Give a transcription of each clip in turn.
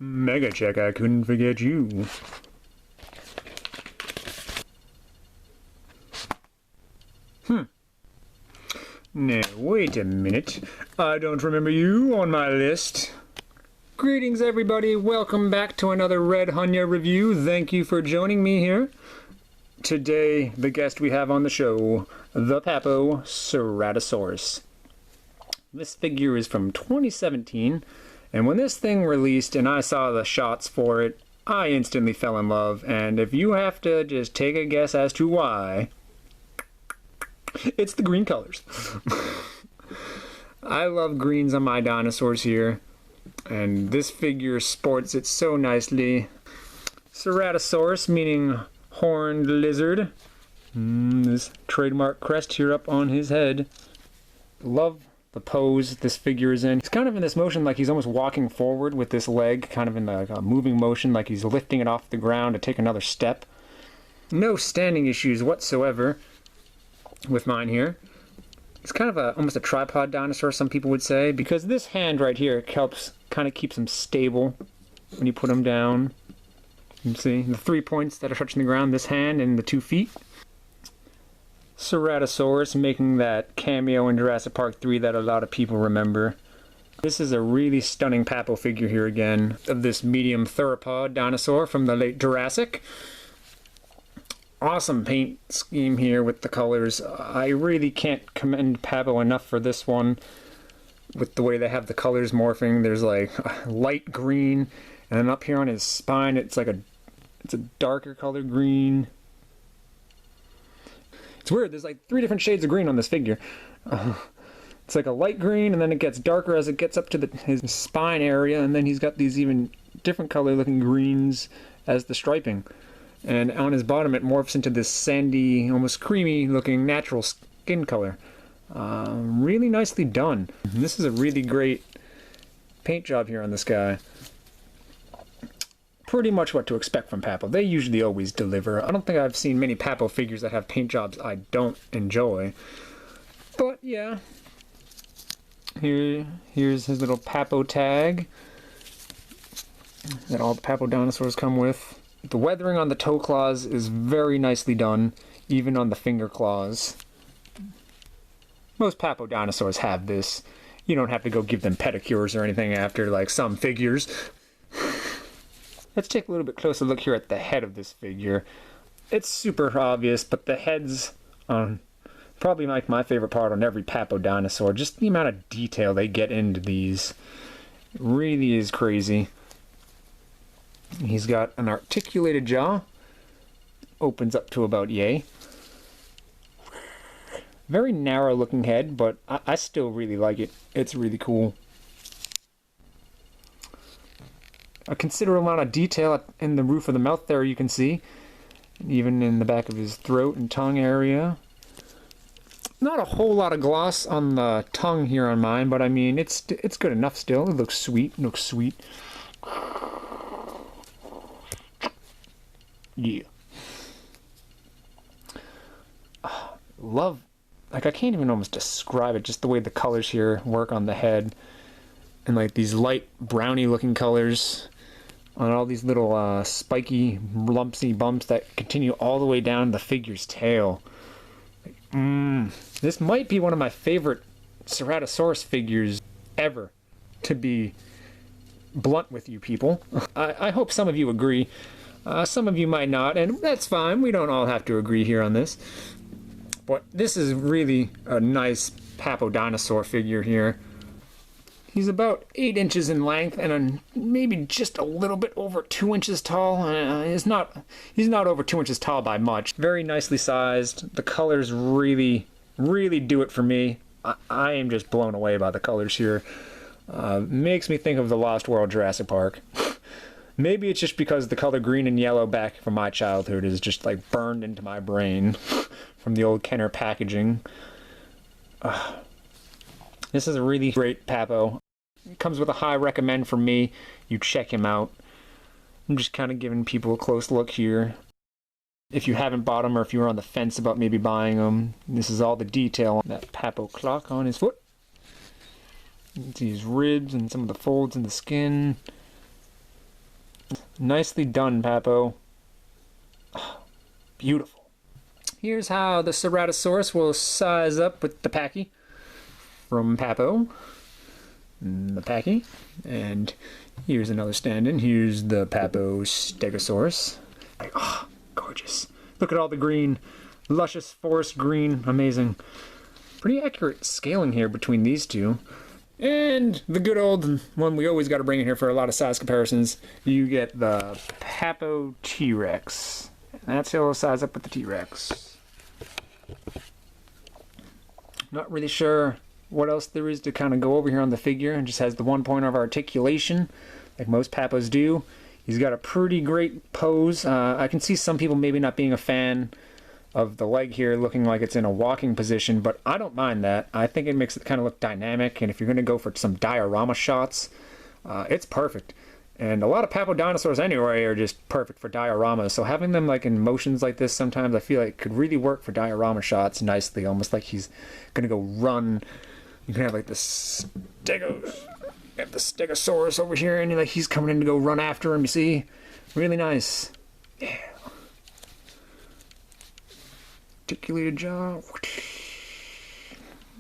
Mega check, I couldn't forget you. Now, wait a minute. I don't remember you on my list. Greetings, everybody. Welcome back to another Red Hunya review. Thank you for joining me here. Today, the guest we have on the show, the Papo Ceratosaurus. This figure is from 2017, and when this thing released and I saw the shots for it, I instantly fell in love, and if you have to just take a guess as to why, it's the green colors. I love greens on my dinosaurs here, and this figure sports it so nicely. Ceratosaurus, meaning horned lizard. This trademark crest here up on his head. Love the pose this figure is in. He's kind of in this motion like he's almost walking forward with this leg, kind of in the moving motion like he's lifting it off the ground to take another step. No standing issues whatsoever with mine here. It's kind of almost a tripod dinosaur, some people would say, because this hand right here helps kind of keeps him stable when you put him down. You can see the 3 points that are touching the ground, this hand and the 2 feet. Ceratosaurus making that cameo in Jurassic Park 3 that a lot of people remember. This is a really stunning Papo figure here again, of this medium theropod dinosaur from the late Jurassic. Awesome paint scheme here with the colors. I really can't commend Papo enough for this one, with the way they have the colors morphing. There's like light green, and then up here on his spine it's like it's a darker color green. It's weird, there's like 3 different shades of green on this figure. It's like a light green, and then it gets darker as it gets up to his spine area, and then he's got these even different color looking greens as the striping. And on his bottom it morphs into this sandy, almost creamy looking natural skin color. Really nicely done. This is a really great paint job here on this guy. Pretty much what to expect from Papo. They usually always deliver. I don't think I've seen many Papo figures that have paint jobs I don't enjoy. But yeah. Here's his little Papo tag that all the Papo dinosaurs come with. The weathering on the toe claws is very nicely done, even on the finger claws. Most Papo dinosaurs have this. You don't have to go give them pedicures or anything after, like some figures. Let's take a little bit closer look here at the head of this figure. It's super obvious, but the head's probably like my favorite part on every Papo dinosaur. Just the amount of detail they get into these really is crazy. He's got an articulated jaw. Opens up to about yay. Very narrow looking head, but I still really like it. It's really cool. A considerable amount of detail in the roof of the mouth there, you can see. Even in the back of his throat and tongue area. Not a whole lot of gloss on the tongue here on mine, but I mean, it's good enough still. It looks sweet. It looks sweet. Yeah. Love, like I can't even almost describe it, just the way the colors here work on the head. And like these light browny looking colors on all these little spiky lumpy bumps that continue all the way down the figure's tail. This might be one of my favorite Ceratosaurus figures ever, to be blunt with you people. I hope some of you agree. Some of you might not, and that's fine. We don't all have to agree here on this. But this is really a nice Papo dinosaur figure here. He's about 8 inches in length and maybe just a little bit over 2 inches tall. He's not over 2 inches tall by much. Very nicely sized. The colors really do it for me. I am just blown away by the colors here. Makes me think of the Lost World Jurassic Park. Maybe it's just because the color green and yellow back from my childhood is just like burned into my brain from the old Kenner packaging. This is a really great Papo. It comes with a high recommend from me. You check him out. I'm just kind of giving people a close look here. If you haven't bought him or if you were on the fence about maybe buying him, this is all the detail on that Papo clock on his foot. You can see his ribs and some of the folds in the skin. Nicely done, Papo. Oh, beautiful. Here's how the Ceratosaurus will size up with the Packy from Papo. The Packy. And here's another stand-in. Here's the Papo Stegosaurus. Oh, gorgeous. Look at all the green. Luscious forest green. Amazing. Pretty accurate scaling here between these two. And the good old one we always got to bring in here for a lot of size comparisons. You get the Papo T-Rex. That's how it'll size up with the T-Rex. Not really sure what else there is to kind of go over here on the figure. It just has the 1 point of articulation, like most Papos do. He's got a pretty great pose. I can see some people maybe not being a fan of the leg here looking like it's in a walking position, but I don't mind that. I think it makes it kind of look dynamic, and if you're going to go for some diorama shots, it's perfect. And a lot of Papo dinosaurs anyway are just perfect for dioramas, so having them like in motions like this sometimes I feel like could really work for diorama shots nicely, almost like he's going to go run. You can have like this Stegosaurus over here, and like he's coming in to go run after him, you see? Really nice. Yeah. Articulated jaw.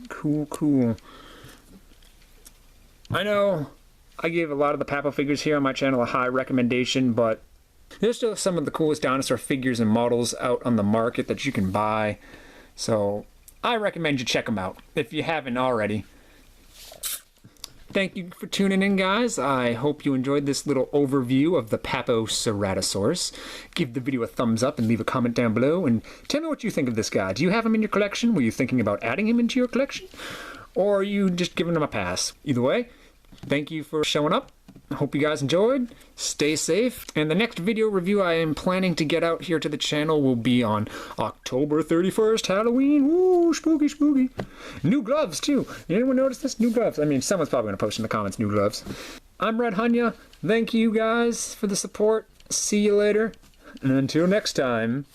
Cool. I know I gave a lot of the Papo figures here on my channel a high recommendation, but there's still some of the coolest dinosaur figures and models out on the market that you can buy. So I recommend you check them out if you haven't already. Thank you for tuning in, guys. I hope you enjoyed this little overview of the Papo Ceratosaurus. Give the video a thumbs up and leave a comment down below. And tell me what you think of this guy. Do you have him in your collection? Were you thinking about adding him into your collection? Or are you just giving him a pass? Either way, thank you for showing up. I hope you guys enjoyed. Stay safe. And the next video review I am planning to get out here to the channel will be on October 31st, Halloween. Woo, spooky. New gloves, too. Anyone notice this? New gloves. I mean, someone's probably going to post in the comments new gloves. I'm Red Hunya. Thank you guys for the support. See you later. And until next time.